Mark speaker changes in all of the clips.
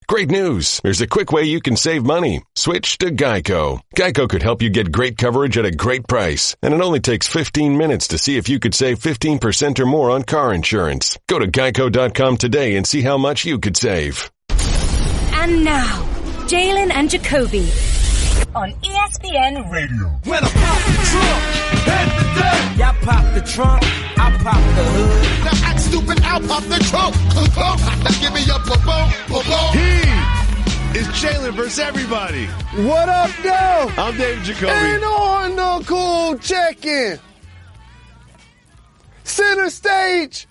Speaker 1: Great news. There's a quick way you can save money. Switch to Geico. Geico could help you get great coverage at a great price. And it only takes 15 minutes to see if you could save 15% or more on car insurance. Go to geico.com today and see how much you could save.
Speaker 2: And now, Jalen and Jacoby on ESPN Radio.
Speaker 3: When I pop the trunk, head to death. Y'all pop the trunk, I pop the hood.
Speaker 4: Now act stupid, I'll pop the trunk. Give me your boom.
Speaker 5: He is Jalen versus everybody.
Speaker 6: What up, though?
Speaker 5: I'm David Jacoby.
Speaker 6: And on the cool check-in. Center stage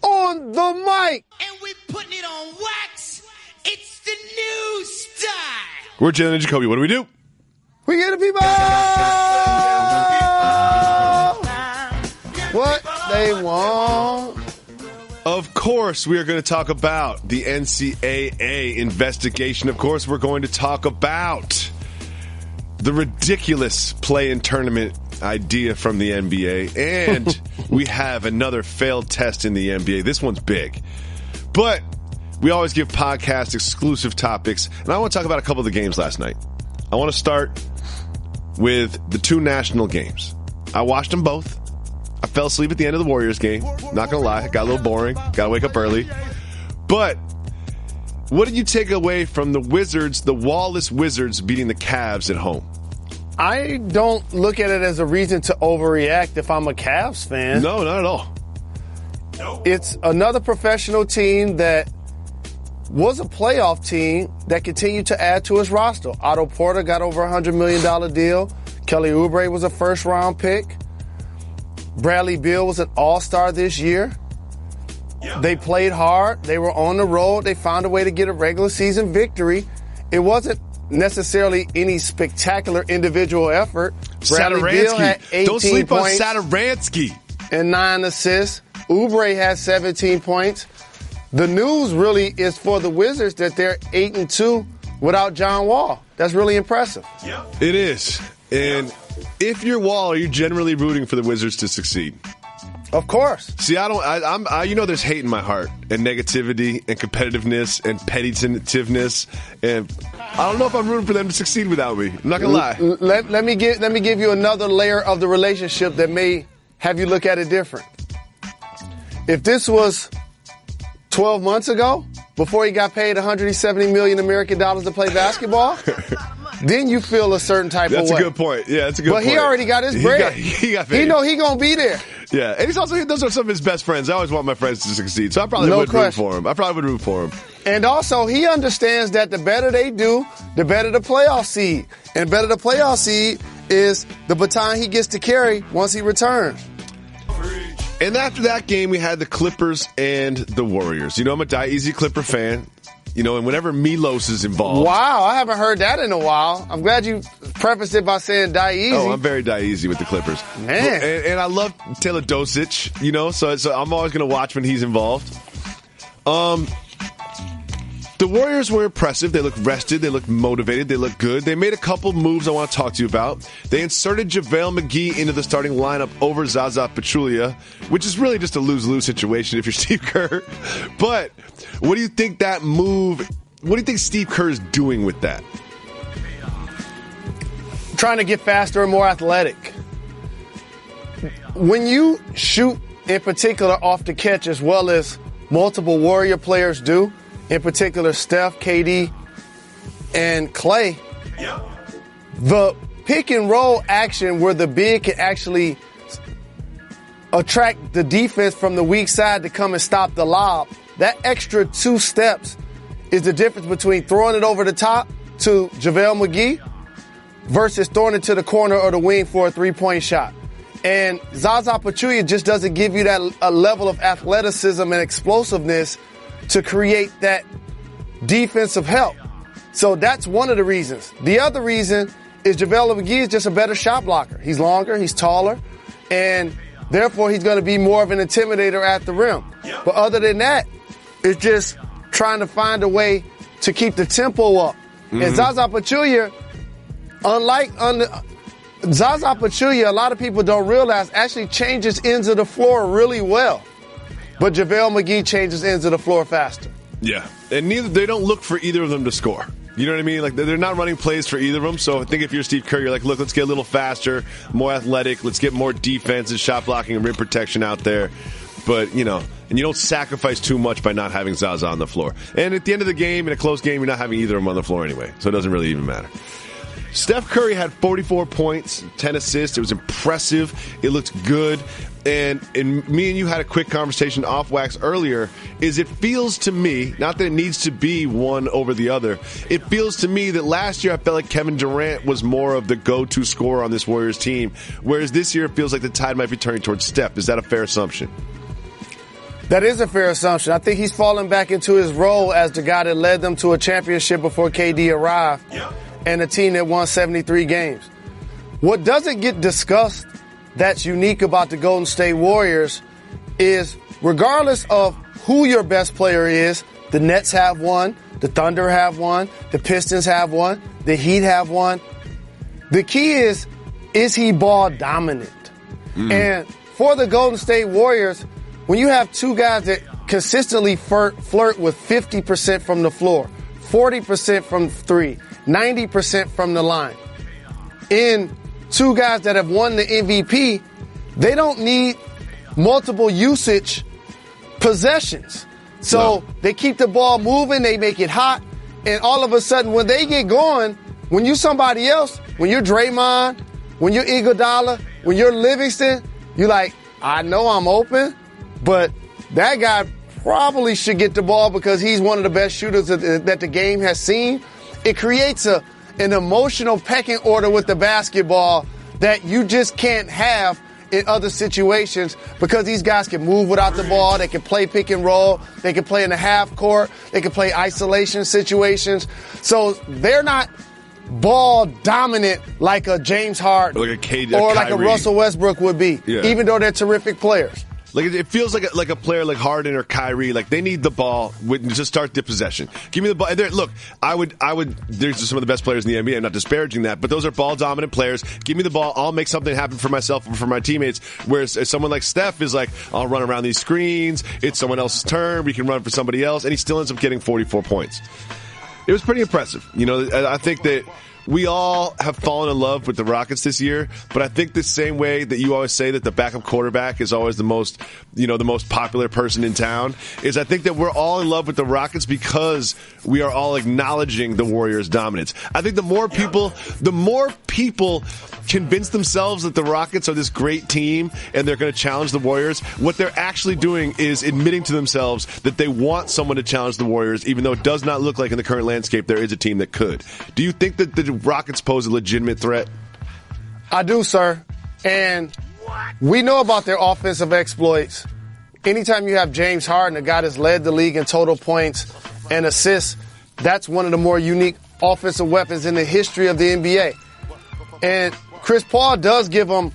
Speaker 6: on the mic.
Speaker 3: And we putting it on wax. It's the new style.
Speaker 5: We're Jalen and Jacoby. What do?
Speaker 6: We get the people what they want.
Speaker 5: Of course, we are going to talk about the NCAA investigation. Of course, we're going to talk about the ridiculous play-in tournament idea from the NBA. And we have another failed test in the NBA. This one's big. But we always give podcast exclusive topics. And I want to talk about a couple of the games last night. I want to start with the two national games. I watched them both. I fell asleep at the end of the Warriors game. Not going to lie. It got a little boring. Got to wake up early. But what did you take away from the Wizards, the Wallace Wizards, beating the Cavs at home?
Speaker 6: I don't look at it as a reason to overreact if I'm a Cavs fan.
Speaker 5: No, not at all.
Speaker 6: It's another professional team that was a playoff team that continued to add to its roster. Otto Porter got over a $100 million deal. Kelly Oubre was a first-round pick. Bradley Beal was an all-star this year. Yeah. They played hard. They were on the road. They found a way to get a regular season victory. It wasn't necessarily any spectacular individual effort. Bradley Beal had 18
Speaker 5: Don't sleep
Speaker 6: points
Speaker 5: on Saturansky.
Speaker 6: And 9 assists. Oubre had 17 points. The news really is for the Wizards that they're 8-2 without John Wall. That's really impressive.
Speaker 5: Yeah. It is. And if you're Wall, are you generally rooting for the Wizards to succeed?
Speaker 6: Of course.
Speaker 5: See, there's hate in my heart and negativity and competitiveness and pettiness, and I don't know if I'm rooting for them to succeed without me. I'm not gonna lie.
Speaker 6: Let me give you another layer of the relationship that may have you look at it different. If this was 12 months ago, before he got paid $170 million American dollars to play basketball, then you feel a certain type of way.
Speaker 5: That's a good point. Yeah, that's a good point.
Speaker 6: But he already got his bread.
Speaker 5: He got paid.
Speaker 6: He know he gonna be there.
Speaker 5: Yeah, and those are some of his best friends. I always want my friends to succeed, so I probably would root for him.
Speaker 6: And also, he understands that the better they do, the better the playoff seed. And better the playoff seed is the baton he gets to carry once he returns.
Speaker 5: And after that game, we had the Clippers and the Warriors. You know, I'm a Die Easy Clipper fan. You know, and whenever Milos is involved.
Speaker 6: Wow, I haven't heard that in a while. I'm glad you prefaced it by saying Die Easy.
Speaker 5: Oh, I'm very Die Easy with the Clippers.
Speaker 6: Man.
Speaker 5: And I love Taylor Dosic, you know, so I'm always going to watch when he's involved. The Warriors were impressive. They looked rested. They looked motivated. They looked good. They made a couple moves I want to talk to you about. They inserted JaVale McGee into the starting lineup over Zaza Pachulia, which is really just a lose-lose situation if you're Steve Kerr. But what do you think Steve Kerr is doing with that?
Speaker 6: Trying to get faster and more athletic. When you shoot, in particular, off the catch as well as multiple Warrior players do, in particular, Steph, KD, and Clay, the pick and roll action where the big can actually attract the defense from the weak side to come and stop the lob, that extra 2 steps is the difference between throwing it over the top to JaVale McGee versus throwing it to the corner or the wing for a 3-point shot. And Zaza Pachulia just doesn't give you that a level of athleticism and explosiveness to create that defensive help. So that's one of the reasons. The other reason is JaVale McGee is just a better shot blocker. He's longer, he's taller, and therefore he's going to be more of an intimidator at the rim. But other than that, it's just trying to find a way to keep the tempo up. Mm-hmm. And Zaza Pachulia, Zaza Pachulia, a lot of people don't realize, actually changes ends of the floor really well. But JaVale McGee changes ends of the floor faster.
Speaker 5: Yeah, and they don't look for either of them to score. You know what I mean? Like, they're not running plays for either of them. So I think if you're Steve Kerr, you're like, look, let's get a little faster, more athletic. Let's get more defense and shot blocking and rim protection out there. But, and you don't sacrifice too much by not having Zaza on the floor. And at the end of the game, in a close game, you're not having either of them on the floor anyway. So it doesn't really even matter. Steph Curry had 44 points, 10 assists. It was impressive. It looked good. And me and you had a quick conversation off wax earlier, is it feels to me, not that it needs to be one over the other, it feels to me that last year I felt like Kevin Durant was more of the go-to scorer on this Warriors team, whereas this year it feels like the tide might be turning towards Steph. Is that a fair assumption?
Speaker 6: That is a fair assumption. I think he's fallen back into his role as the guy that led them to a championship before KD arrived, and a team that won 73 games. What doesn't get discussed that's unique about the Golden State Warriors is, regardless of who your best player is, the Nets have one, the Thunder have one, the Pistons have one, the Heat have one. The key is he ball dominant? And for the Golden State Warriors, when you have two guys that consistently flirt with 50% from the floor, 40% from three, 90% from the line, in two guys that have won the MVP, they don't need multiple usage possessions. So they keep the ball moving, they make it hot, and all of a sudden when they get going, when you're somebody else, when you're Draymond, when you're Iguodala, when you're Livingston, you're like, I know I'm open, but that guy probably should get the ball because he's one of the best shooters that the game has seen. It creates an emotional pecking order with the basketball that you just can't have in other situations because these guys can move without the ball. They can play pick and roll. They can play in the half court. They can play isolation situations. So they're not ball dominant like a James Harden
Speaker 5: or
Speaker 6: like a Russell Westbrook would be, even though they're terrific players.
Speaker 5: Like, it feels like a player like Harden or Kyrie, like they need the ball to start the possession. Give me the ball. Look, I would. There's some of the best players in the NBA. I'm not disparaging that, but those are ball dominant players. Give me the ball. I'll make something happen for myself and for my teammates. Whereas someone like Steph is like, I'll run around these screens. It's someone else's turn. We can run for somebody else, and he still ends up getting 44 points. It was pretty impressive. I think that we all have fallen in love with the Rockets this year, but I think the same way that you always say that the backup quarterback is always the most popular person in town, is I think that we're all in love with the Rockets because we are all acknowledging the Warriors' dominance. I think the more people convince themselves that the Rockets are this great team and they're going to challenge the Warriors, what they're actually doing is admitting to themselves that they want someone to challenge the Warriors, even though it does not look like in the current landscape there is a team that could. Do you think that the Rockets pose a legitimate threat?
Speaker 6: I do, sir. And we know about their offensive exploits. Anytime you have James Harden, a guy that's led the league in total points and assists, that's one of the more unique offensive weapons in the history of the NBA. And Chris Paul does give them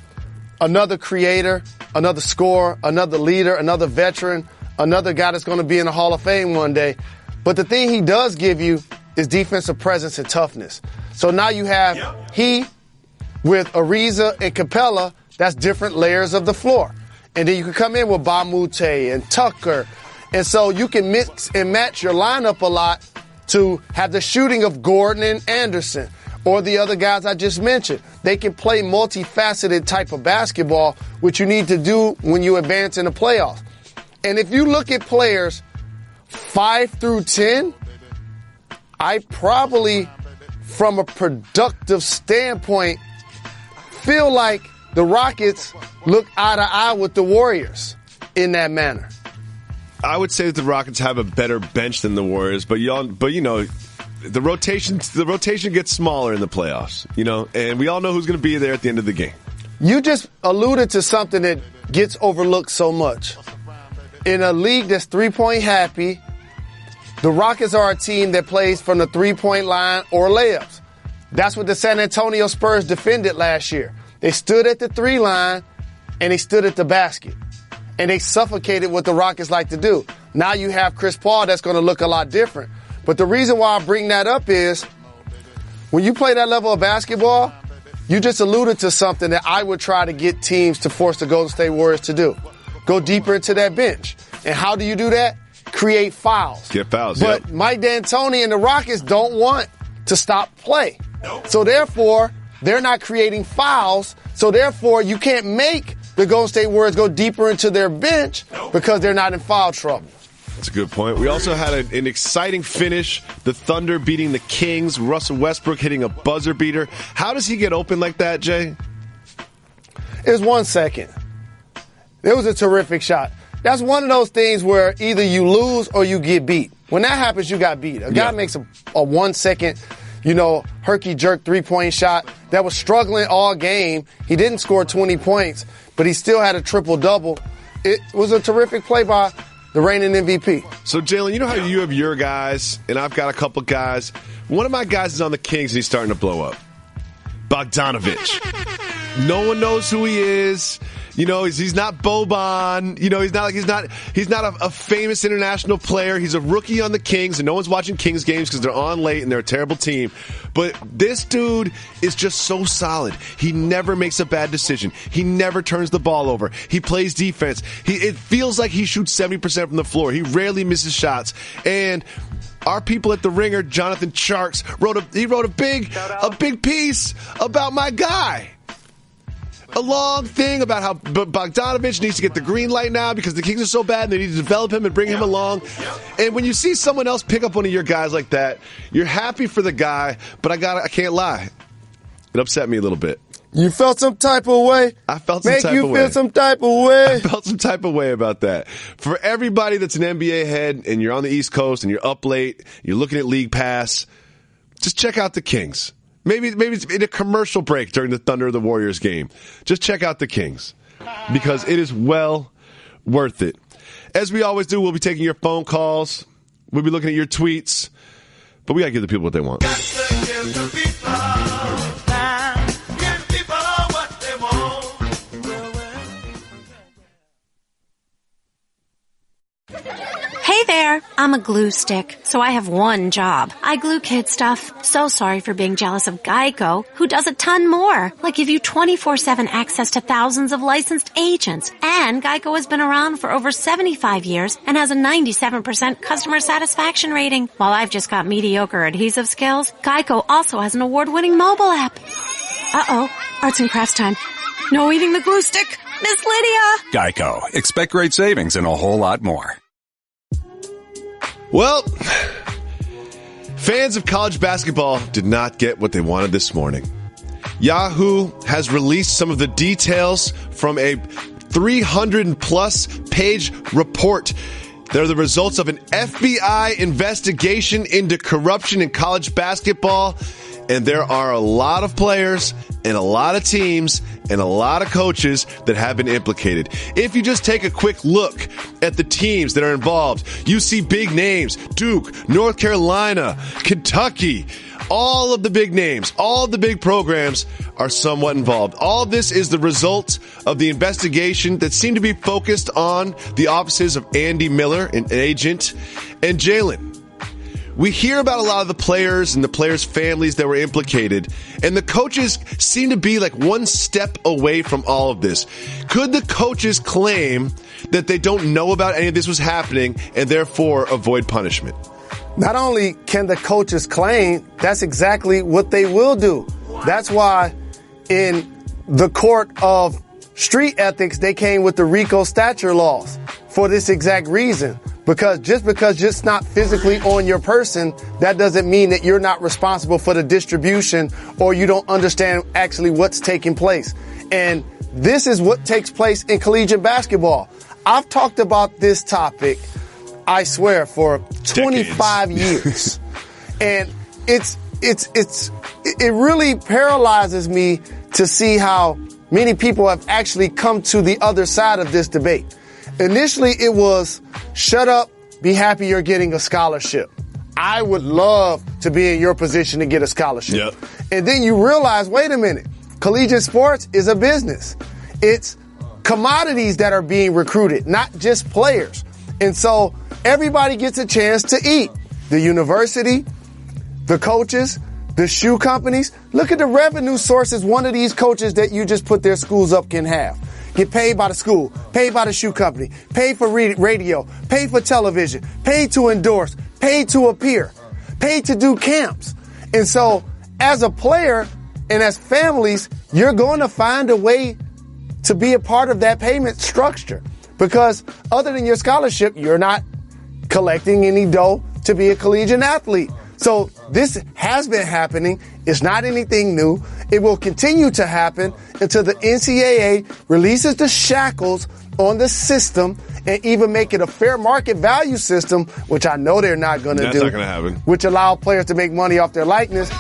Speaker 6: another creator, another scorer, another leader, another veteran, another guy that's going to be in the Hall of Fame one day. But the thing he does give you is defensive presence and toughness. So now you have he with Ariza and Capella, that's different layers of the floor. And then you can come in with Bamute and Tucker. And so you can mix and match your lineup a lot to have the shooting of Gordon and Anderson or the other guys I just mentioned. They can play multifaceted type of basketball, which you need to do when you advance in the playoffs. And if you look at players 5 through 10, I probably, from a productive standpoint, feel like the Rockets look eye to eye with the Warriors in that manner.
Speaker 5: I would say that the Rockets have a better bench than the Warriors, but the rotation gets smaller in the playoffs, and we all know who's going to be there at the end of the game.
Speaker 6: You just alluded to something that gets overlooked so much. In a league that's 3-point happy, the Rockets are a team that plays from the 3-point line or layups. That's what the San Antonio Spurs defended last year. They stood at the 3 line and they stood at the basket. And they suffocated what the Rockets like to do. Now you have Chris Paul that's going to look a lot different. But the reason why I bring that up is when you play that level of basketball, you just alluded to something that I would try to get teams to force the Golden State Warriors to do. Go deeper into that bench. And how do you do that? create fouls.
Speaker 5: Get fouls,
Speaker 6: But
Speaker 5: yep.
Speaker 6: Mike D'Antoni and the Rockets don't want to stop play. So therefore, they're not creating fouls. So therefore, you can't make the Golden State Warriors go deeper into their bench because they're not in foul trouble.
Speaker 5: That's a good point. We also had an exciting finish. The Thunder beating the Kings. Russell Westbrook hitting a buzzer beater. How does he get open like that, Jay?
Speaker 6: It was 1 second. It was a terrific shot. That's one of those things where either you lose or you get beat. When that happens, you got beat. A guy makes a 1 second, herky-jerk three-point shot that was struggling all game. He didn't score 20 points, but he still had a triple-double. It was a terrific play by the reigning MVP.
Speaker 5: So, Jalen, you know how you have your guys, and I've got a couple guys. One of my guys is on the Kings, and he's starting to blow up. Bogdanovich. No one knows who he is. He's not Boban. He's not a famous international player. He's a rookie on the Kings, and no one's watching Kings games because they're on late and they're a terrible team. But this dude is just so solid. He never makes a bad decision. He never turns the ball over. He plays defense. It feels like he shoots 70% from the floor. He rarely misses shots. And our people at the Ringer, Jonathan Sharks, wrote a big piece about my guy. A long thing about how Bogdanovich needs to get the green light now because the Kings are so bad and they need to develop him and bring him along. And when you see someone else pick up one of your guys like that, you're happy for the guy, but I can't lie. It upset me a little bit.
Speaker 6: You felt some type of way?
Speaker 5: I felt some type of way.
Speaker 6: Make you feel some type of way?
Speaker 5: I felt some type of way about that. For everybody that's an NBA head and you're on the East Coast and you're up late, you're looking at League Pass, just check out the Kings. Maybe it's in a commercial break during the Thunder or the Warriors game. Just check out the Kings because it is well worth it. As we always do, we'll be taking your phone calls. We'll be looking at your tweets. But we got to give the people what they want.
Speaker 7: Hey there, I'm a glue stick, so I have one job. I glue kid stuff. So sorry for being jealous of Geico, who does a ton more, like give you 24/7 access to thousands of licensed agents. And Geico has been around for over 75 years and has a 97% customer satisfaction rating. While I've just got mediocre adhesive skills, Geico also has an award-winning mobile app. Uh-oh, arts and crafts time. No eating the glue stick, Miss Lydia!
Speaker 8: Geico. Expect great savings and a whole lot more.
Speaker 5: Well, fans of college basketball did not get what they wanted this morning. Yahoo has released some of the details from a 300-plus page report. They're the results of an FBI investigation into corruption in college basketball, and there are a lot of players and a lot of teams and a lot of coaches that have been implicated. If you just take a quick look at the teams that are involved, you see big names: Duke, North Carolina, Kentucky. All of the big names, all of the big programs are somewhat involved. All of this is the result of the investigation that seemed to be focused on the offices of Andy Miller, an agent, and Jalen. We hear about a lot of the players and the players' families that were implicated, and the coaches seem to be like one step away from all of this. Could the coaches claim that they don't know about any of this was happening and therefore avoid punishment?
Speaker 6: Not only can the coaches claim, that's exactly what they will do. That's why in the court of street ethics, they came with the RICO stature laws for this exact reason. Because it's not physically on your person, that doesn't mean that you're not responsible for the distribution or you don't understand actually what's taking place. And this is what takes place in collegiate basketball. I've talked about this topic, I swear, for 25 years. And it really paralyzes me to see how many people have actually come to the other side of this debate. Initially, it was, shut up, be happy you're getting a scholarship. I would love to be in your position to get a scholarship.
Speaker 5: Yep.
Speaker 6: And then you realize, wait a minute, collegiate sports is a business. It's commodities that are being recruited, not just players. And so everybody gets a chance to eat. The university, the coaches, the shoe companies. Look at the revenue sources one of these coaches that you just put their schools up can have. get paid by the school, paid by the shoe company, paid for radio, paid for television, paid to endorse, paid to appear, paid to do camps. And so as a player and as families, you're going to find a way to be a part of that payment structure, because other than your scholarship, you're not collecting any dough to be a collegiate athlete. So this has been happening. It's not anything new. It will continue to happen until the NCAA releases the shackles on the system and even make it a fair market value system, which I know they're not going to do.
Speaker 5: That's not going to happen.
Speaker 6: Which allow players to make money off their likeness.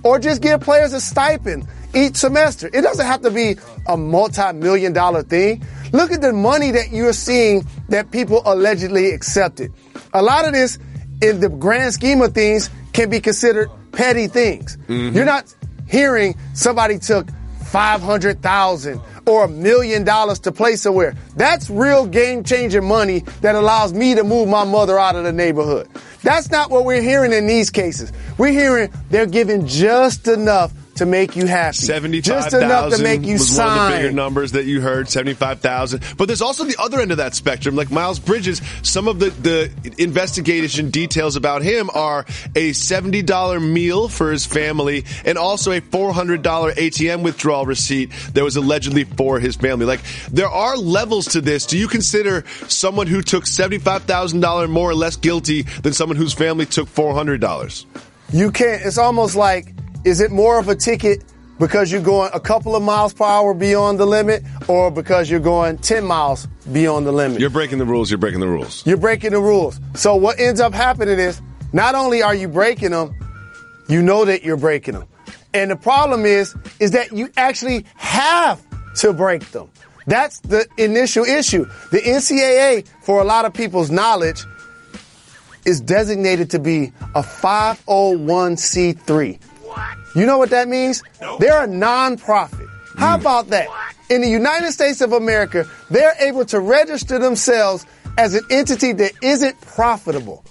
Speaker 6: Or just give players a stipend each semester. It doesn't have to be a multi-million-dollar thing. Look at the money that you're seeing that people allegedly accepted. A lot of this, in the grand scheme of things, can be considered petty things. Mm-hmm. You're not hearing somebody took $500,000 or $1 million to play somewhere. That's real game-changing money that allows me to move my mother out of the neighborhood. That's not what we're hearing in these cases. We're hearing they're giving just enough to make you happy.
Speaker 5: 75,000
Speaker 6: just enough to make you
Speaker 5: was
Speaker 6: sign.
Speaker 5: One of the bigger numbers that you heard, 75,000. But there's also the other end of that spectrum, like Miles Bridges. Some of the investigation details about him are a $70 meal for his family and also a $400 ATM withdrawal receipt that was allegedly for his family. Like, there are levels to this. Do you consider someone who took $75,000 more or less guilty than someone whose family took $400?
Speaker 6: You can't. It's almost like, is it more of a ticket because you're going a couple of miles per hour beyond the limit, or because you're going 10 miles beyond the limit?
Speaker 5: You're breaking the rules. You're breaking the rules.
Speaker 6: You're breaking the rules. So what ends up happening is, not only are you breaking them, you know that you're breaking them. And the problem is that you actually have to break them. That's the initial issue. The NCAA, for a lot of people's knowledge, is designated to be a 501c3. You know what that means? No. They're a non-profit. How about that? In the United States of America, they're able to register themselves as an entity that isn't profitable.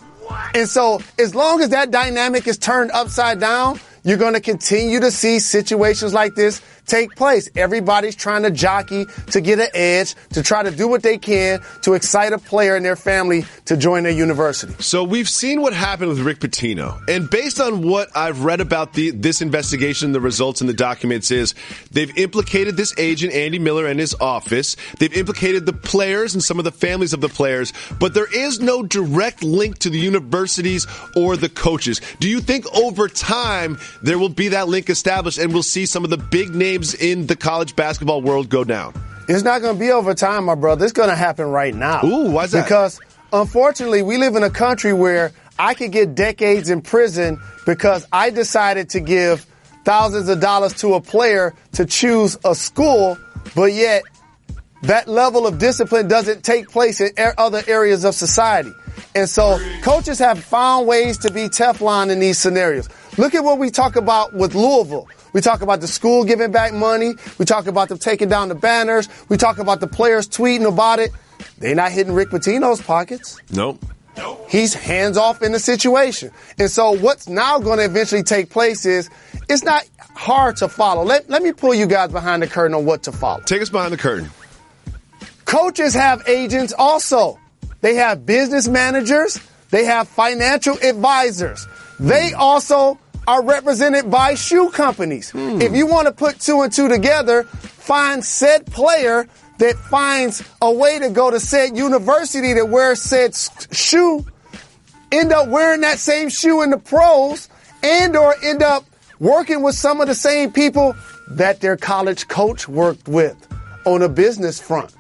Speaker 6: And so as long as that dynamic is turned upside down, you're going to continue to see situations like this take place. Everybody's trying to jockey to get an edge, to try to do what they can to excite a player and their family to join their university.
Speaker 5: So we've seen what happened with Rick Pitino. And based on what I've read about this investigation, the results in the documents is they've implicated this agent, Andy Miller, and his office. They've implicated the players and some of the families of the players. But there is no direct link to the universities or the coaches. Do you think over time there will be that link established and we'll see some of the big names in the college basketball world go down?
Speaker 6: It's not going to be over time, my brother. It's going to happen right now.
Speaker 5: Ooh, why's that?
Speaker 6: Because, unfortunately, we live in a country where I could get decades in prison because I decided to give thousands of dollars to a player to choose a school, but yet that level of discipline doesn't take place in other areas of society. And so coaches have found ways to be Teflon in these scenarios. Look at what we talk about with Louisville. We talk about the school giving back money. We talk about them taking down the banners. We talk about the players tweeting about it. They're not hitting Rick Pitino's pockets.
Speaker 5: Nope.
Speaker 6: He's hands off in the situation. And so what's now going to eventually take place is it's not hard to follow. Let me pull you guys behind the curtain on what to follow.
Speaker 5: Take us behind the curtain.
Speaker 6: Coaches have agents also. They have business managers. They have financial advisors. They also are represented by shoe companies. If you want to put two and two together, find said player that finds a way to go to said university that wears said shoe, end up wearing that same shoe in the pros, and or end up working with some of the same people that their college coach worked with on a business front.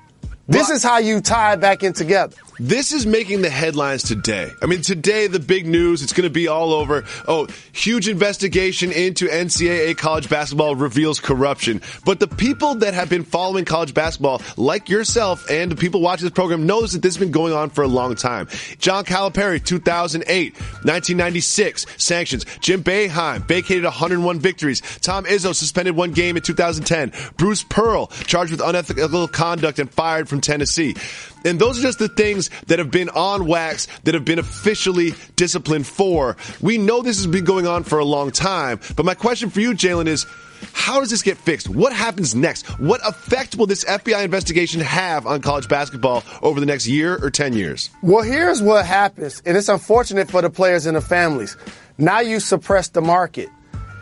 Speaker 6: This is how you tie it back in together.
Speaker 5: This is making the headlines today. I mean, today, the big news, it's going to be all over. Oh, huge investigation into NCAA college basketball reveals corruption. But the people that have been following college basketball, like yourself and the people watching this program, knows that this has been going on for a long time. John Calipari, 2008, 1996, sanctions. Jim Boeheim vacated 101 victories. Tom Izzo suspended 1 game in 2010. Bruce Pearl, charged with unethical conduct and fired from Tennessee. And those are just the things that have been on wax, that have been officially disciplined for. We know this has been going on for a long time. But my question for you, Jalen, is How does this get fixed? What happens next? What effect will this FBI investigation have on college basketball over the next year or 10 years?
Speaker 6: Well, here's what happens, and it's unfortunate for the players and the families. Now you suppress the market.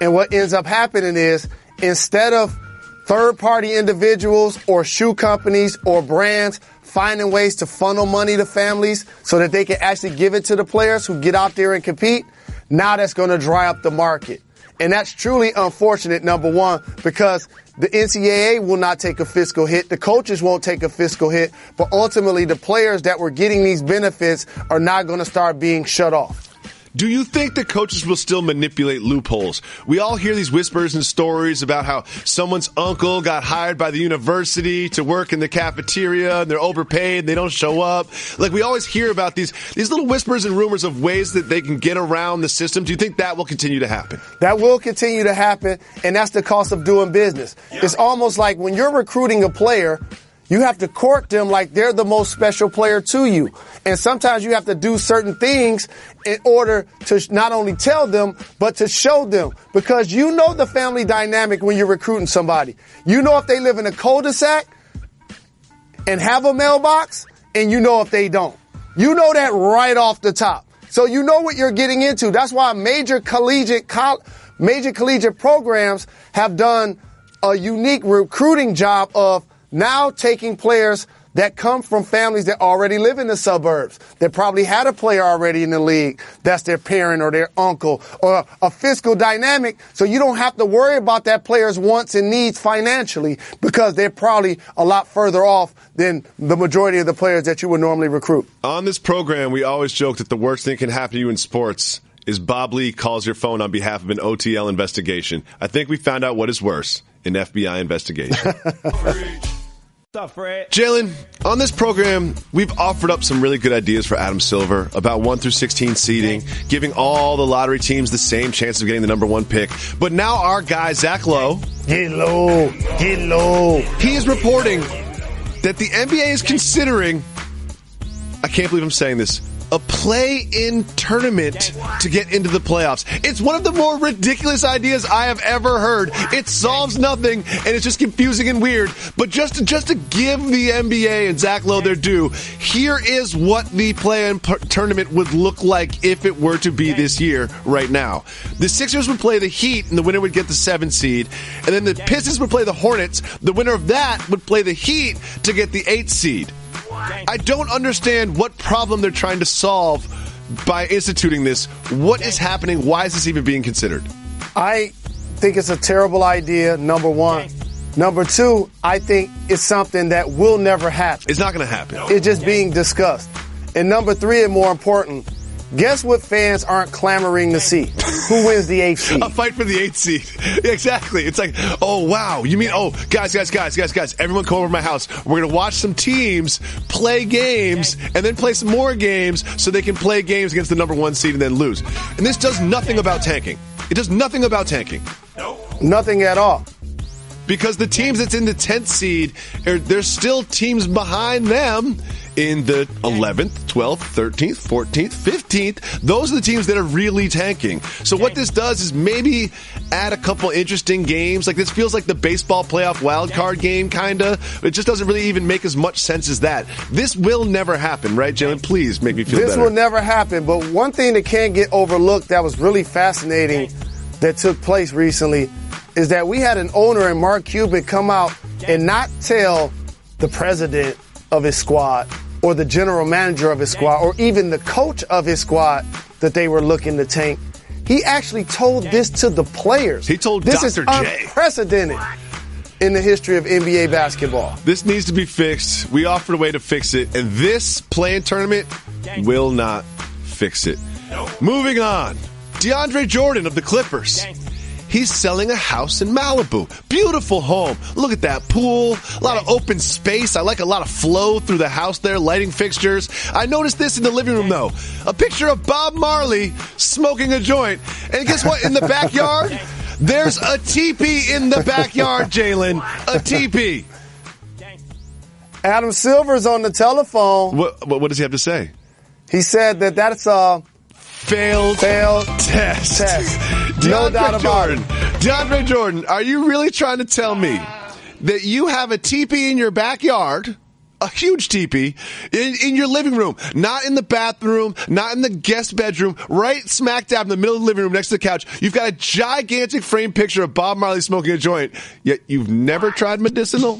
Speaker 6: And what ends up happening is, instead of third-party individuals or shoe companies or brands finding ways to funnel money to families so that they can actually give it to the players who get out there and compete, now that's going to dry up the market. And that's truly unfortunate, number one, because the NCAA will not take a fiscal hit. The coaches won't take a fiscal hit. But ultimately, the players that were getting these benefits are not going to start being shut off.
Speaker 5: Do you think the coaches will still manipulate loopholes? We all hear these whispers and stories about how someone's uncle got hired by the university to work in the cafeteria and they're overpaid and they don't show up. Like, we always hear about these little whispers and rumors of ways that they can get around the system. Do you think that will continue to happen?
Speaker 6: That will continue to happen, and that's the cost of doing business. Yeah. It's almost like when you're recruiting a player, you have to court them like they're the most special player to you. And sometimes you have to do certain things in order to not only tell them, but to show them. Because you know the family dynamic when you're recruiting somebody. You know if they live in a cul-de-sac and have a mailbox, and you know if they don't. You know that right off the top. So you know what you're getting into. That's why major collegiate programs have done a unique recruiting job of now taking players that come from families that already live in the suburbs, that probably had a player already in the league, that's their parent or their uncle, or a fiscal dynamic, so you don't have to worry about that player's wants and needs financially because they're probably a lot further off than the majority of the players that you would normally recruit.
Speaker 5: On this program, we always joke that the worst thing can happen to you in sports is Bob Lee calls your phone on behalf of an OTL investigation. I think we found out what is worse, an FBI investigation.
Speaker 3: What's up, Fred?
Speaker 5: Jalen, on this program, we've offered up some really good ideas for Adam Silver about 1 through 16 seeding, giving all the lottery teams the same chance of getting the number one pick. But now our guy, Zach Lowe.
Speaker 6: Get low.
Speaker 5: He is reporting that the NBA is considering, I can't believe I'm saying this, a play-in tournament to get into the playoffs. It's one of the more ridiculous ideas I have ever heard. It solves nothing, and it's just confusing and weird. But just to give the NBA and Zach Lowe their due, here is what the play-in tournament would look like if it were to be this year right now. The Sixers would play the Heat, and the winner would get the 7th seed. And then the Pistons would play the Hornets. The winner of that would play the Heat to get the 8th seed. I don't understand what problem they're trying to solve by instituting this. What is happening? Why is this even being considered?
Speaker 6: I think it's a terrible idea, number one. Number two, I think it's something that will never happen.
Speaker 5: It's not going to happen.
Speaker 6: It's just being discussed. And number three, and more important, guess what fans aren't clamoring to see? Who wins the 8th seed?
Speaker 5: A fight for the 8th seed. Exactly. It's like, oh, wow. You mean, oh, guys, everyone come over to my house. We're going to watch some teams play games and then play some more games so they can play games against the number one seed and then lose. And this does nothing about tanking. It does nothing about tanking.
Speaker 6: Nothing at all.
Speaker 5: Because the teams that's in the 10th seed, there's still teams behind them in the 11th, 12th, 13th, 14th, 15th. Those are the teams that are really tanking. So what this does is maybe add a couple interesting games. Like, this feels like the baseball playoff wild card game, kind of. It just doesn't really even make as much sense as that. This will never happen, right, Jalen? Please make me feel better.
Speaker 6: This will never happen. But one thing that can't get overlooked that was really fascinating that took place recently is that we had an owner in Mark Cuban come out and not tell the president of his squad or the general manager of his squad or even the coach of his squad that they were looking to tank. He actually told this to the players.
Speaker 5: He told
Speaker 6: this
Speaker 5: Dr.
Speaker 6: is
Speaker 5: J.
Speaker 6: unprecedented in the history of NBA basketball.
Speaker 5: This needs to be fixed. We offered a way to fix it, and this play-in tournament will not fix it. Moving on, DeAndre Jordan of the Clippers. He's selling a house in Malibu. Beautiful home. Look at that pool. A lot of open space. I like a lot of flow through the house there, lighting fixtures. I noticed this in the living room, though. A picture of Bob Marley smoking a joint. And guess what? In the backyard, there's a teepee in the backyard, Jalen. A teepee.
Speaker 6: Adam Silver's on the telephone.
Speaker 5: What does he have to say?
Speaker 6: He said that that's a
Speaker 5: failed test.
Speaker 6: No doubt about it.
Speaker 5: DeAndre Jordan, are you really trying to tell me that you have a teepee in your backyard, a huge teepee, in your living room, not in the bathroom, not in the guest bedroom, right smack dab in the middle of the living room next to the couch? You've got a gigantic framed picture of Bob Marley smoking a joint, yet you've never tried medicinal?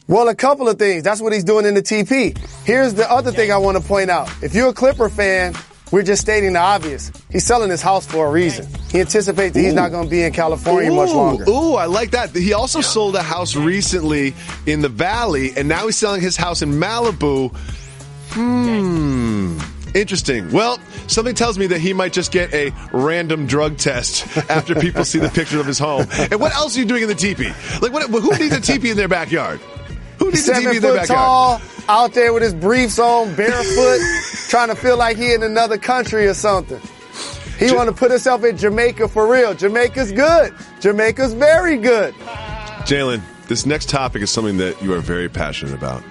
Speaker 6: Well, a couple of things. That's what he's doing in the TP. Here's the other thing I want to point out. If you're a Clipper fan, we're just stating the obvious. He's selling his house for a reason. He anticipates that he's not going to be in California much longer.
Speaker 5: Ooh, I like that. He also sold a house recently in the Valley, and now he's selling his house in Malibu. Interesting. Well, something tells me that he might just get a random drug test after people see the picture of his home. And what else are you doing in the teepee? Like, who needs a teepee in their backyard? Who needs a teepee in their backyard? 7 foot tall,
Speaker 6: out there with his briefs on, barefoot, trying to feel like he in another country or something. He want to put himself in Jamaica for real. Jamaica's good. Jamaica's very good.
Speaker 5: Jalen, this next topic is something that you are very passionate about.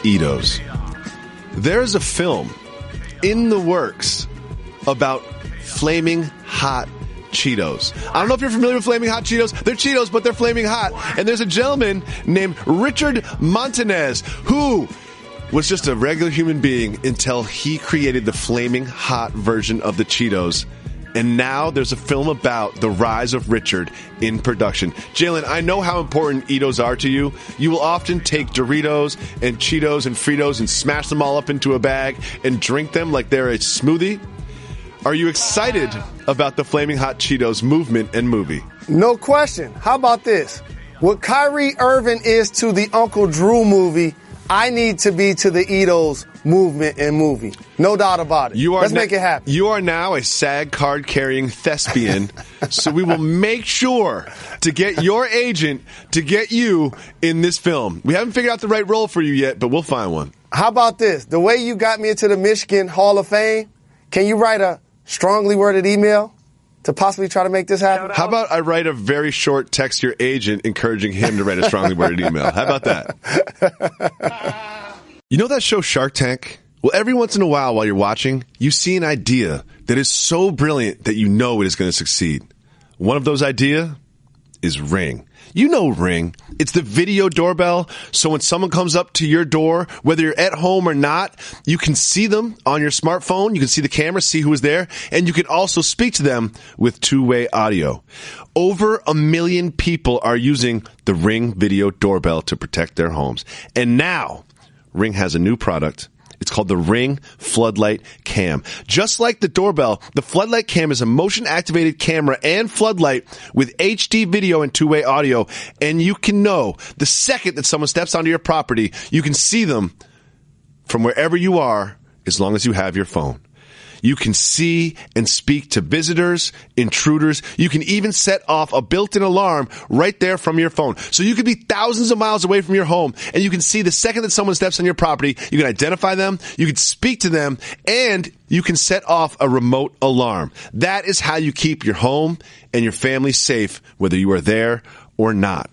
Speaker 5: Cheetos. There's a film in the works about flaming hot Cheetos. I don't know if you're familiar with flaming hot Cheetos. They're Cheetos, but they're flaming hot. And there's a gentleman named Richard Montanez who was just a regular human being until he created the flaming hot version of the Cheetos. And now there's a film about the rise of Richard in production. Jalen, I know how important Cheetos are to you. You will often take Doritos and Cheetos and Fritos and smash them all up into a bag and drink them like they're a smoothie. Are you excited about the Flaming Hot Cheetos movement and movie?
Speaker 6: No question. How about this? What Kyrie Irving is to the Uncle Drew movie, I need to be to the Cheetos movement and movie. No doubt about it. Let's make it happen.
Speaker 5: You are now a SAG card-carrying thespian, so we will make sure to get your agent to get you in this film. We haven't figured out the right role for you yet, but we'll find one.
Speaker 6: How about this? The way you got me into the Michigan Hall of Fame, can you write a strongly worded email to possibly try to make this happen?
Speaker 5: How about I write a very short text to your agent encouraging him to write a strongly worded email? How about that? You know that show Shark Tank? Well, every once in a while you're watching, you see an idea that is so brilliant that you know it is going to succeed. One of those ideas is Ring. You know Ring. It's the video doorbell, so when someone comes up to your door, whether you're at home or not, you can see them on your smartphone, you can see the camera, see who is there, and you can also speak to them with two-way audio. Over 1 million people are using the Ring video doorbell to protect their homes. And now, Ring has a new product. It's called the Ring Floodlight Cam. Just like the doorbell, the Floodlight Cam is a motion-activated camera and floodlight with HD video and two-way audio. And you can know the second that someone steps onto your property, you can see them from wherever you are as long as you have your phone. You can see and speak to visitors, intruders. You can even set off a built-in alarm right there from your phone. So you could be thousands of miles away from your home, and you can see the second that someone steps on your property. You can identify them, you can speak to them, and you can set off a remote alarm. That is how you keep your home and your family safe, whether you are there or not.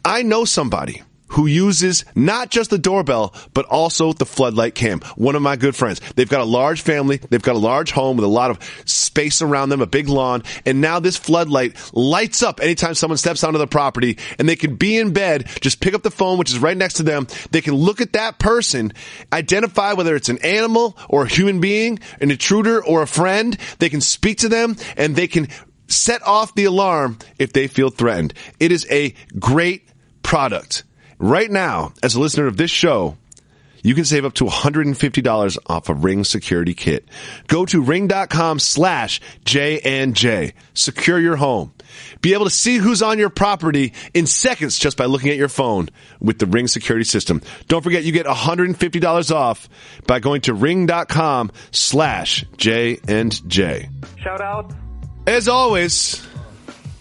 Speaker 5: I know somebody who uses not just the doorbell, but also the Floodlight Cam. One of my good friends. They've got a large family. They've got a large home with a lot of space around them, a big lawn. And now this floodlight lights up anytime someone steps onto the property, and they can be in bed, just pick up the phone, which is right next to them. They can look at that person, identify whether it's an animal or a human being, an intruder or a friend. They can speak to them, and they can set off the alarm if they feel threatened. It is a great product. Right now, as a listener of this show, you can save up to $150 off a Ring security kit. Go to ring.com/J&J. Secure your home. Be able to see who's on your property in seconds just by looking at your phone with the Ring security system. Don't forget, you get $150 off by going to ring.com/J&J.
Speaker 9: Shout out.
Speaker 5: As always,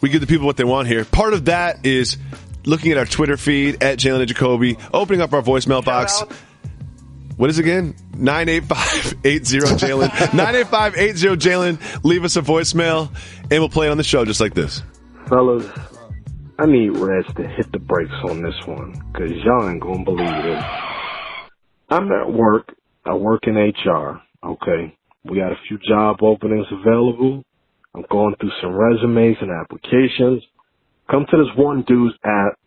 Speaker 5: we give the people what they want here. Part of that is looking at our Twitter feed at Jalen and Jacoby, opening up our voicemail box. What is it again? 985-80-JALEN. 985-80-JALEN. Leave us a voicemail, and we'll play it on the show just like this.
Speaker 10: Fellas, I need Reds to hit the brakes on this one, because y'all ain't going to believe it. I'm at work. I work in HR, okay? We got a few job openings available. I'm going through some resumes and applications. Come to this one dude's app.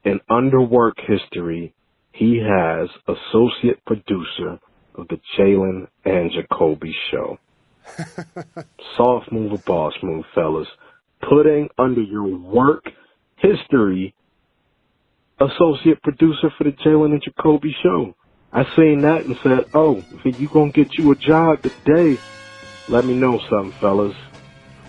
Speaker 10: In underwork history, he has associate producer of the Jalen and Jacoby show. Soft move or boss move, fellas. Putting under your work history, associate producer for the Jalen and Jacoby show. I seen that and said, oh, if you gonna get you a job today, let me know something, fellas.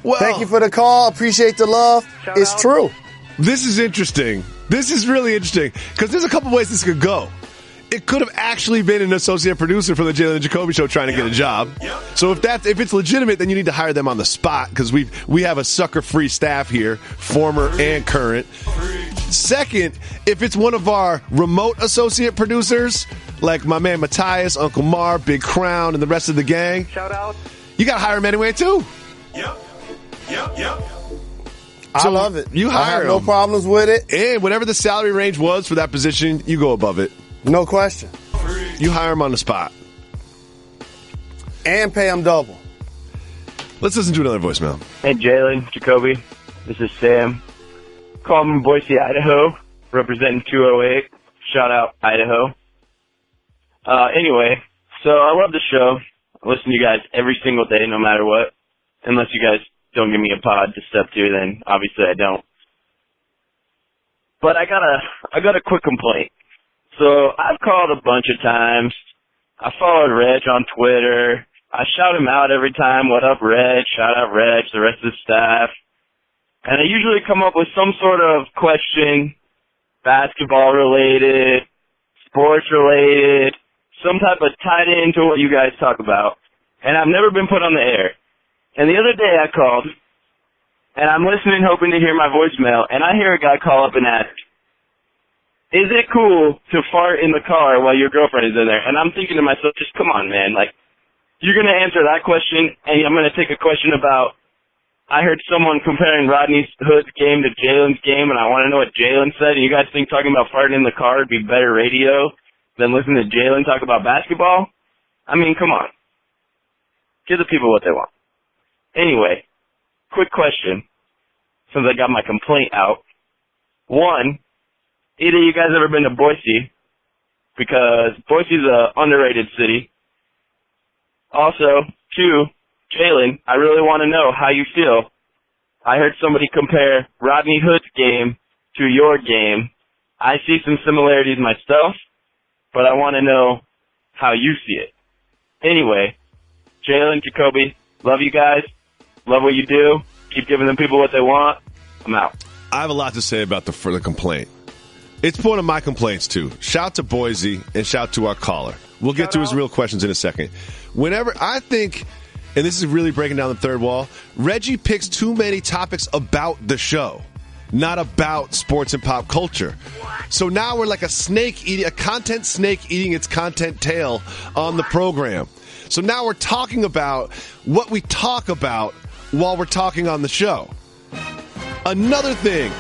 Speaker 6: Well, thank you for the call. Appreciate the love. It's true.
Speaker 5: This is interesting. This is really interesting because there's a couple ways this could go. It could have actually been an associate producer for the Jalen and Jacoby show trying to get a job. So if it's legitimate, then you need to hire them on the spot because we have a sucker-free staff here, former and current. Second, if it's one of our remote associate producers, like my man Matthias, Uncle Mar, Big Crown, and the rest of the gang, shout out. You got to hire them anyway too. Yep.
Speaker 6: I love it.
Speaker 5: You hire
Speaker 6: I have
Speaker 5: them.
Speaker 6: no problems with it.
Speaker 5: And whatever the salary range was for that position, you go above it.
Speaker 6: No question.
Speaker 5: You hire them on the spot.
Speaker 6: And pay them double.
Speaker 5: Let's listen to another voicemail.
Speaker 9: Hey, Jalen, Jacoby. This is Sam. Calling from Boise, Idaho. Representing 208. Shout out, Idaho. Anyway, so I love the show. I listen to you guys every single day, no matter what. Unless you guys don't give me a pod to step to, then obviously I don't. But I got a quick complaint. So I've called a bunch of times. I followed Reg on Twitter. I shout him out every time. What up, Reg? Shout out Reg, the rest of the staff. And I usually come up with some sort of question, basketball related, sports related, some type of tied into what you guys talk about. And I've never been put on the air. And the other day I called, and I'm listening, hoping to hear my voicemail, and I hear a guy call up and ask, is it cool to fart in the car while your girlfriend is in there? And I'm thinking to myself, just come on, man. Like, you're going to answer that question, and I'm going to take a question about, I heard someone comparing Rodney Hood's game to Jalen's game, and I want to know what Jalen said, and you guys think talking about farting in the car would be better radio than listening to Jalen talk about basketball? I mean, come on. Give the people what they want. Anyway, quick question, since I got my complaint out. One, either you guys ever been to Boise? Because Boise's an underrated city. Also, two, Jalen, I really want to know how you feel. I heard somebody compare Rodney Hood's game to your game. I see some similarities myself, but I want to know how you see it. Anyway, Jalen, Jacoby, love you guys. Love what you do. Keep giving them people what they want. I'm out.
Speaker 5: I have a lot to say about for the complaint. It's one of my complaints, too. Shout to Boise and shout to our caller. We'll get to his real questions in a second. Whenever I think, and this is really breaking down the third wall, Reggie picks too many topics about the show, not about sports and pop culture. So now we're like a content snake eating its content tail on the program. So now we're talking about what we talk about while we're talking on the show. Another thing,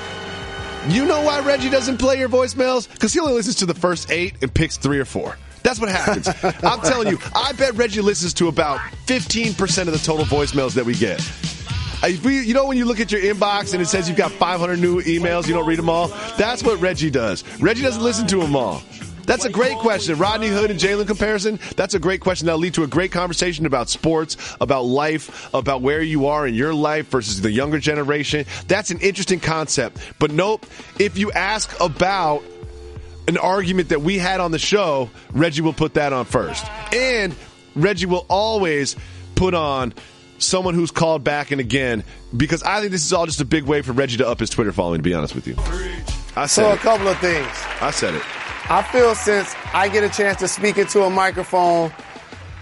Speaker 5: you know why Reggie doesn't play your voicemails? Because he only listens to the first 8 and picks 3 or 4. That's what happens. I'm telling you, I bet Reggie listens to about 15% of the total voicemails that we get. You know when you look at your inbox and it says you've got 500 new emails, you don't read them all? That's what Reggie does. Reggie doesn't listen to them all. That's a great question. Rodney Hood and Jalen comparison, that's a great question. That'll lead to a great conversation about sports, about life, about where you are in your life versus the younger generation. That's an interesting concept. But nope, if you ask about an argument that we had on the show, Reggie will put that on first. And Reggie will always put on someone who's called back and again, because I think this is all just a big way for Reggie to up his Twitter following, to be honest with you.
Speaker 6: A couple of things.
Speaker 5: I said it.
Speaker 6: I feel since I get a chance to speak into a microphone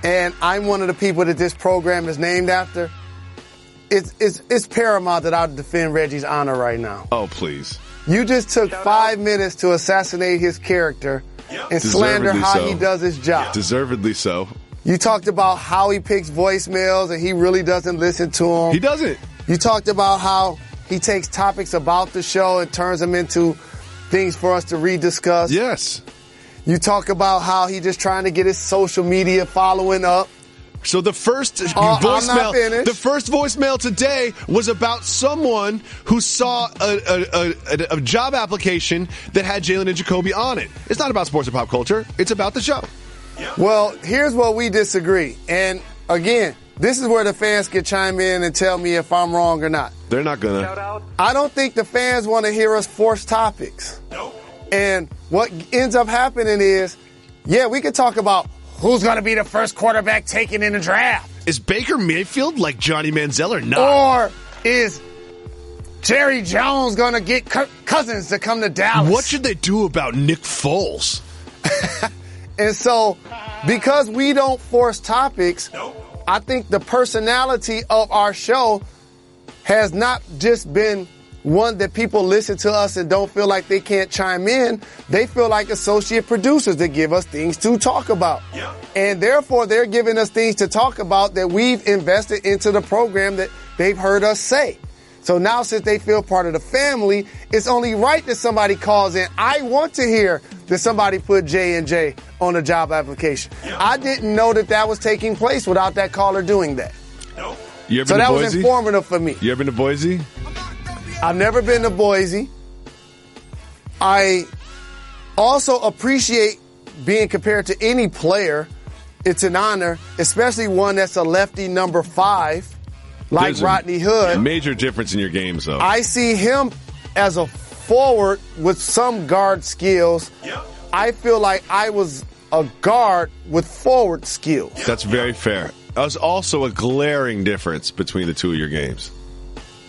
Speaker 6: and I'm one of the people that this program is named after, it's paramount that I defend Reggie's honor right now.
Speaker 5: Oh, please.
Speaker 6: You just took 5 minutes to assassinate his character and slander how he does his job.
Speaker 5: Deservedly so.
Speaker 6: You talked about how he picks voicemails and he really doesn't listen to them.
Speaker 5: He doesn't.
Speaker 6: You talked about how he takes topics about the show and turns them into things for us to rediscuss.
Speaker 5: Yes.
Speaker 6: You talk about how he just trying to get his social media following up.
Speaker 5: So the first voicemail today was about someone who saw a job application that had Jalen and Jacoby on it. It's not about sports or pop culture. It's about the show.
Speaker 6: Well, here's where we disagree. And again, this is where the fans can chime in and tell me if I'm wrong or not.
Speaker 5: They're not going to.
Speaker 6: I don't think the fans want to hear us force topics.
Speaker 5: No.
Speaker 6: And what ends up happening is, yeah, we could talk about who's going to be the first quarterback taken in the draft.
Speaker 5: Is Baker Mayfield like Johnny Manziel or not?
Speaker 6: Or is Jerry Jones going to get Kirk Cousins to come to Dallas?
Speaker 5: What should they do about Nick Foles?
Speaker 6: And so, because we don't force topics, I think the personality of our show has not just been one that people listen to us and don't feel like they can't chime in. They feel like associate producers that give us things to talk about. Yeah. And therefore, they're giving us things to talk about that we've invested into the program that they've heard us say. So now, since they feel part of the family, it's only right that somebody calls in. I want to hear that somebody put J&J on a job application. Yeah. I didn't know that was taking place without that caller doing that.
Speaker 5: Nope.
Speaker 6: So that was informative for me.
Speaker 5: You ever been to Boise?
Speaker 6: I've never been to Boise. I also appreciate being compared to any player. It's an honor, especially one that's a lefty number 5, like
Speaker 5: There's
Speaker 6: Rodney Hood.
Speaker 5: A major difference in your games, though.
Speaker 6: I see him as a forward with some guard skills. Yep. I feel like I was a guard with forward skills.
Speaker 5: That's very fair. There's also a glaring difference between the two of your games.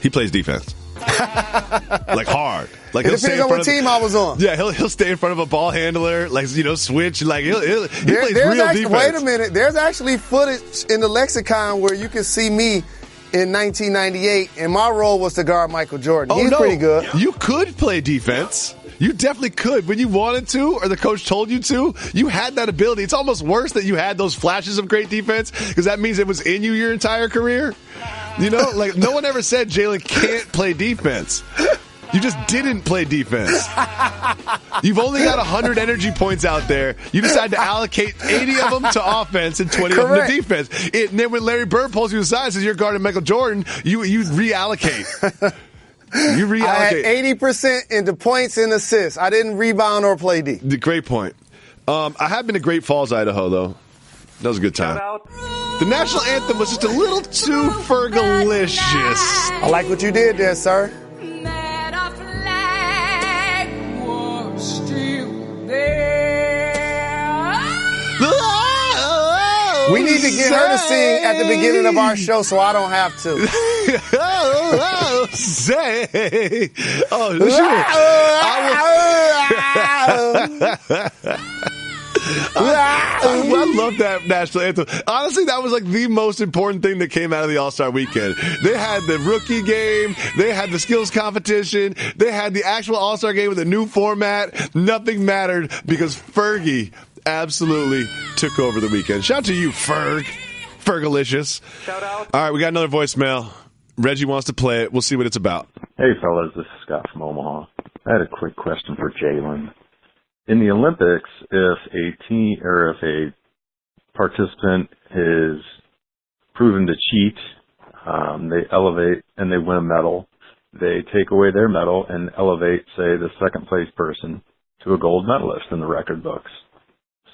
Speaker 5: He plays defense. Like hard. Like
Speaker 6: it depends on what team I was on.
Speaker 5: Yeah, he'll stay in front of a ball handler, like, switch. Like he plays real defense.
Speaker 6: Wait a minute. There's actually footage in the lexicon where you can see me in 1998, and my role was to guard Michael Jordan. He's pretty good.
Speaker 5: You could play defense. You definitely could. When you wanted to, or the coach told you to, you had that ability. It's almost worse that you had those flashes of great defense, because that means it was in you your entire career. Like, no one ever said Jalen can't play defense. You just didn't play defense. You've only got 100 energy points out there. You decided to allocate 80 of them to offense and 20 of them to defense. And then when Larry Bird pulls you aside and says you're guarding Michael Jordan, you reallocate. You reallocate.
Speaker 6: I had 80% into points and assists. I didn't rebound or play D.
Speaker 5: Great point. I have been to Great Falls, Idaho, though. That was a good time. The national anthem was just a little too Fergalicious.
Speaker 6: I like what you did there, sir. We need to get her to sing at the beginning of our show so I don't have to.
Speaker 5: Say. I love that national anthem. Honestly, that was like the most important thing that came out of the All-Star weekend. They had the rookie game. They had the skills competition. They had the actual All-Star game with a new format. Nothing mattered because Fergie absolutely took over the weekend. Shout out to you, Fergalicious.
Speaker 11: Shout out.
Speaker 5: All right, we got another voicemail. Reggie wants to play it. We'll see what it's about.
Speaker 12: Hey, fellas, this is Scott from Omaha. I had a quick question for Jalen. In the Olympics, if a team or if a participant is proven to cheat, they elevate and they win a medal. They take away their medal and elevate, say, the second place person to a gold medalist in the record books.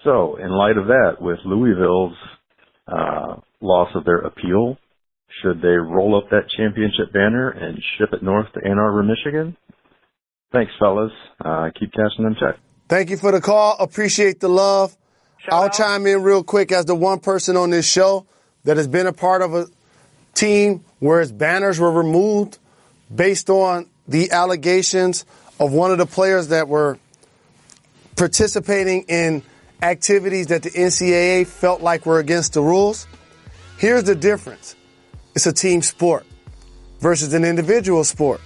Speaker 12: So, in light of that, with Louisville's loss of their appeal, should they roll up that championship banner and ship it north to Ann Arbor, Michigan? Thanks, fellas. Keep cashing them checks.
Speaker 6: Thank you for the call. Appreciate the love. I'll chime in real quick as the one person on this show that has been a part of a team where its banners were removed based on the allegations of one of the players that were participating in activities that the NCAA felt like were against the rules. Here's the difference. It's a team sport versus an individual sport.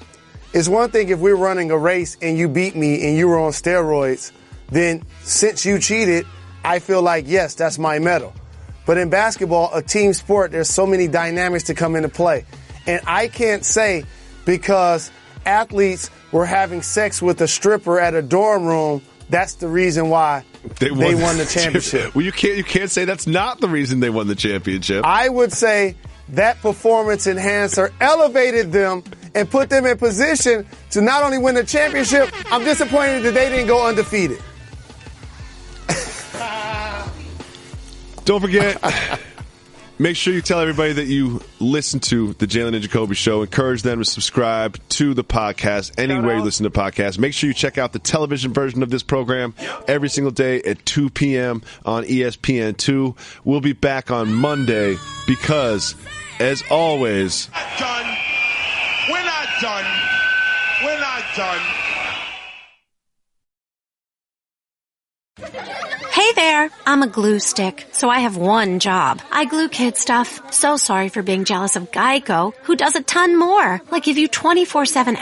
Speaker 6: It's one thing if we're running a race and you beat me and you were on steroids, then since you cheated, I feel like, yes, that's my medal. But in basketball, a team sport, there's so many dynamics to come into play. And I can't say because athletes were having sex with a stripper at a dorm room that's the reason why they won the championship.
Speaker 5: Well, you can't say that's not the reason they won the championship.
Speaker 6: I would say that performance enhancer elevated them and put them in position to not only win the championship. I'm disappointed that they didn't go undefeated.
Speaker 5: Don't forget, make sure you tell everybody that you listen to the Jalen and Jacoby show. Encourage them to subscribe to the podcast anywhere you listen to podcasts. Make sure you check out the television version of this program every single day at 2 p.m. on ESPN2. We'll be back on Monday because, as always,
Speaker 4: We're not done. We're not done.
Speaker 7: Hey there, I'm a glue stick, so I have one job. I glue kid stuff. So sorry for being jealous of Geico, who does a ton more. Like give you 24/7